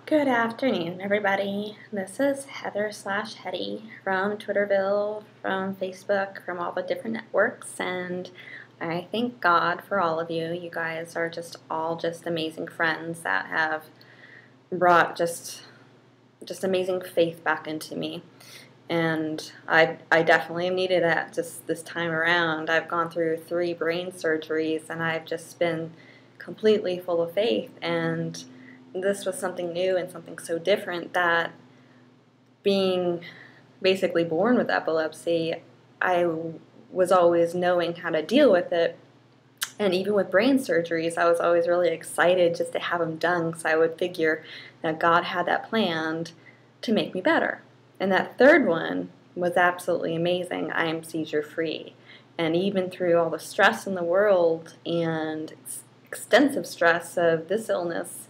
Good afternoon, everybody. This is Heather/Hetty from Twitterville, from Facebook, from all the different networks, and I thank God for all of you. You guys are all amazing friends that have brought just amazing faith back into me. And I definitely needed that just this time around. I've gone through 3 brain surgeries, and I've just been completely full of faith, and this was something new and something so different that being basically born with epilepsy, I was always knowing how to deal with it. And even with brain surgeries, I was always really excited just to have them done, because I would figure that God had that planned to make me better. And that 3rd one was absolutely amazing. I am seizure-free. And even through all the stress in the world and extensive stress of this illness,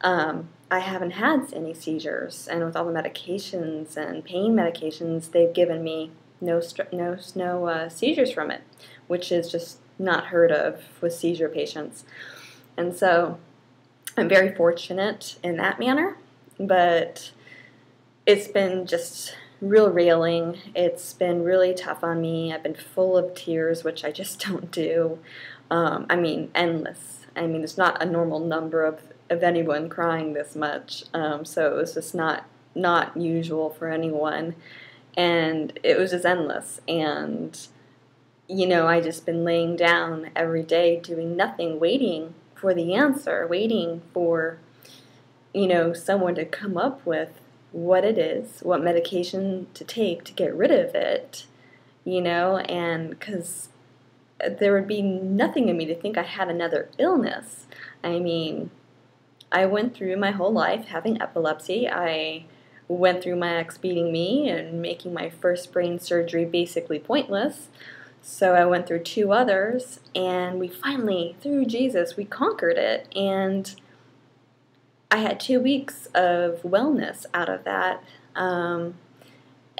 I haven't had any seizures, and with all the medications and pain medications they've given me, no seizures from it, which is just not heard of with seizure patients. And so I'm very fortunate in that manner, but it's been just real railing. It's been really tough on me. I've been full of tears, which I just don't do. I mean, endless. I mean, there's not a normal number of anyone crying this much, so it was just not usual for anyone, and it was just endless. And I just been laying down every day doing nothing, waiting for the answer, waiting for someone to come up with what it is, what medication to take to get rid of it, and because there would be nothing in me to think I had another illness. I mean, I went through my whole life having epilepsy. I went through my ex beating me and making my first brain surgery basically pointless. So I went through 2 others, and we finally, through Jesus, we conquered it. And I had 2 weeks of wellness out of that.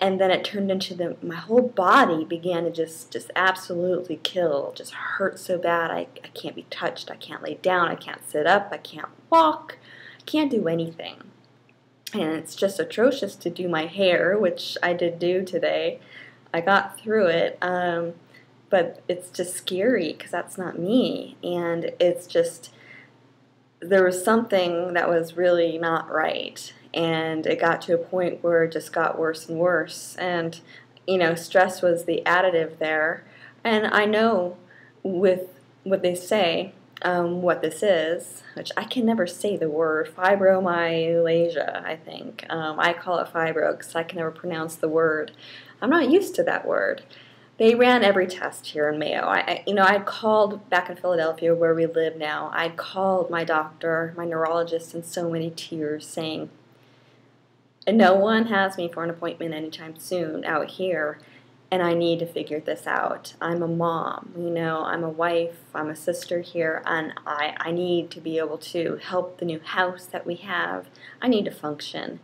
And then it turned into my whole body began to just absolutely kill, just hurt so bad. I can't be touched, I can't lay down, I can't sit up, I can't walk, I can't do anything. And it's just atrocious to do my hair, which I did do today. I got through it, but it's just scary because that's not me. And it's just, there was something that was really not right. And it got to a point where it just got worse and worse. And, stress was the additive there. And I know with what they say, what this is, which I can never say the word, fibromyalgia, I think. I call it fibro because I can never pronounce the word. I'm not used to that word. They ran every test here in Mayo. I called back in Philadelphia where we live now. I called my doctor, my neurologist, in so many tears saying, no one has me for an appointment anytime soon out here, and I need to figure this out. I'm a mom, I'm a wife, I'm a sister here, and I need to be able to help the new house that we have. I need to function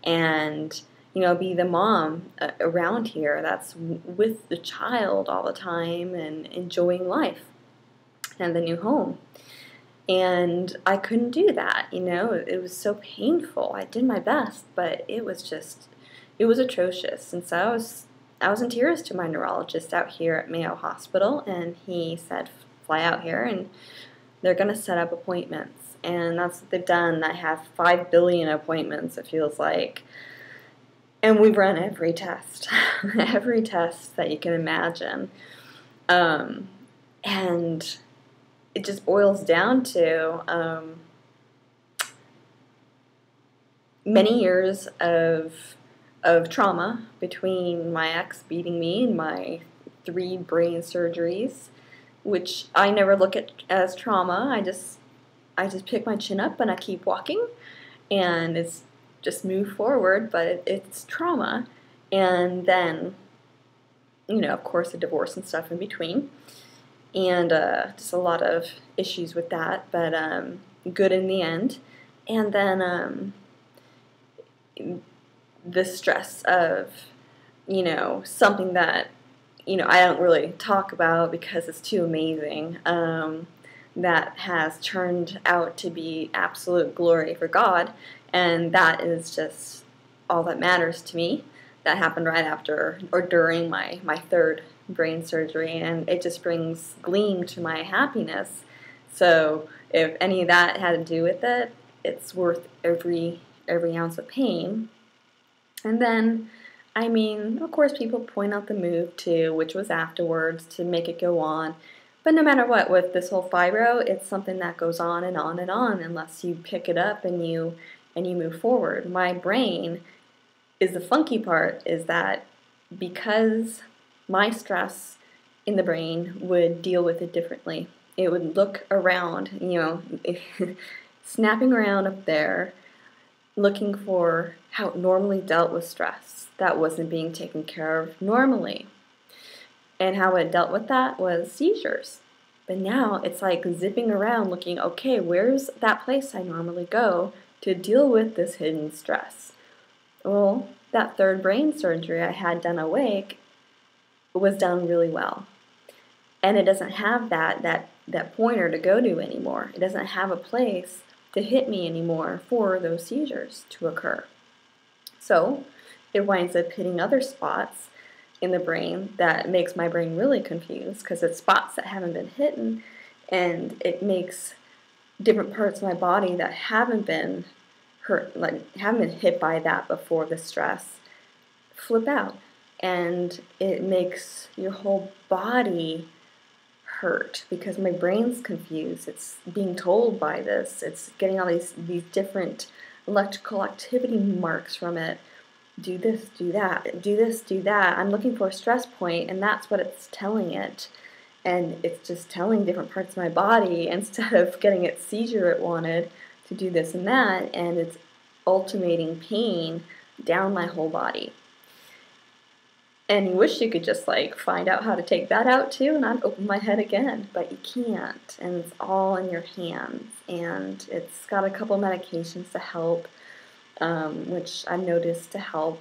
and, be the mom around here that's with the child all the time and enjoying life and the new home. And I couldn't do that, it was so painful. I did my best, but it was atrocious. And so I was in tears to my neurologist out here at Mayo Hospital, and he said, fly out here, and they're going to set up appointments. And that's what they've done. I have 5 billion appointments, it feels like. And we've run every test, every test that you can imagine. And it just boils down to many years of trauma between my ex beating me and my 3 brain surgeries, which I never look at as trauma. I just pick my chin up and I keep walking, and it's just move forward, but it's trauma. And then, of course, a divorce and stuff in between. And just a lot of issues with that, but good in the end. And then the stress of, something that, I don't really talk about because it's too amazing. that has turned out to be absolute glory for God, and that is just all that matters to me. That happened right after or during my third brain surgery, and it just brings gleam to my happiness. So if any of that had to do with it, it's worth every ounce of pain. And then, I mean, of course, people point out the move too, which was afterwards to make it go on. But no matter what, with this whole fibro, it's something that goes on and on and on unless you pick it up and you move forward. My brain is the funky part, is that because my stress in the brain would deal with it differently. It would look around, snapping around up there, looking for how it normally dealt with stress that wasn't being taken care of normally. And how it dealt with that was seizures. But now it's like zipping around looking, okay, where's that place I normally go to deal with this hidden stress? Well, that third brain surgery I had done awake was done really well. And it doesn't have that pointer to go to anymore. It doesn't have a place to hit me anymore for those seizures to occur. So it winds up hitting other spots in the brain that makes my brain really confused because it's spots that haven't been hit, and it makes different parts of my body that haven't been hurt, like haven't been hit by that before the stress, flip out, and it makes your whole body hurt because my brain's confused. It's being told by this. It's getting all these different electrical activity marks from it. Do this, do that, do this, do that. I'm looking for a stress point, and that's what it's telling it. And it's just telling different parts of my body instead of getting its seizure it wanted to do this and that, and it's ultimating pain down my whole body. And you wish you could just find out how to take that out too and not open my head again, but you can't, and it's all in your hands. And it's got a couple medications to help, which I've noticed to help,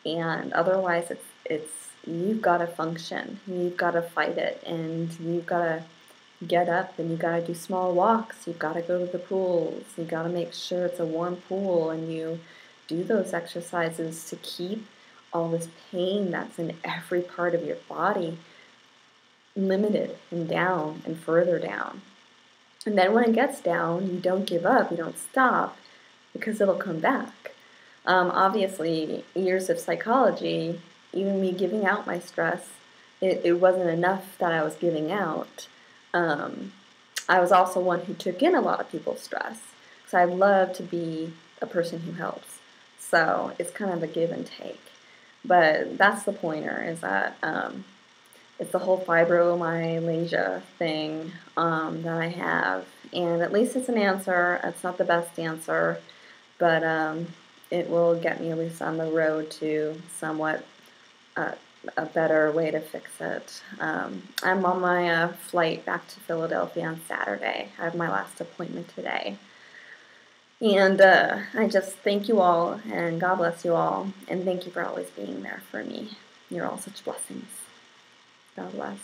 and otherwise it's you've got to function, you've got to fight it, and you've got to get up and you've got to do small walks, you've got to go to the pools, you've got to make sure it's a warm pool, and you do those exercises to keep all this pain that's in every part of your body limited and down and further down. And then when it gets down, you don't give up, you don't stop, because it'll come back. Obviously, years of psychology, even me giving out my stress, it wasn't enough that I was giving out. I was also one who took in a lot of people's stress, because I love to be a person who helps. So it's kind of a give and take. But that's the pointer, is that it's the whole fibromyalgia thing that I have. And at least it's an answer. It's not the best answer, but it will get me at least on the road to somewhat a better way to fix it. I'm on my flight back to Philadelphia on Saturday. I have my last appointment today. And I just thank you all, and God bless you all, and thank you for always being there for me. You're all such blessings. God bless.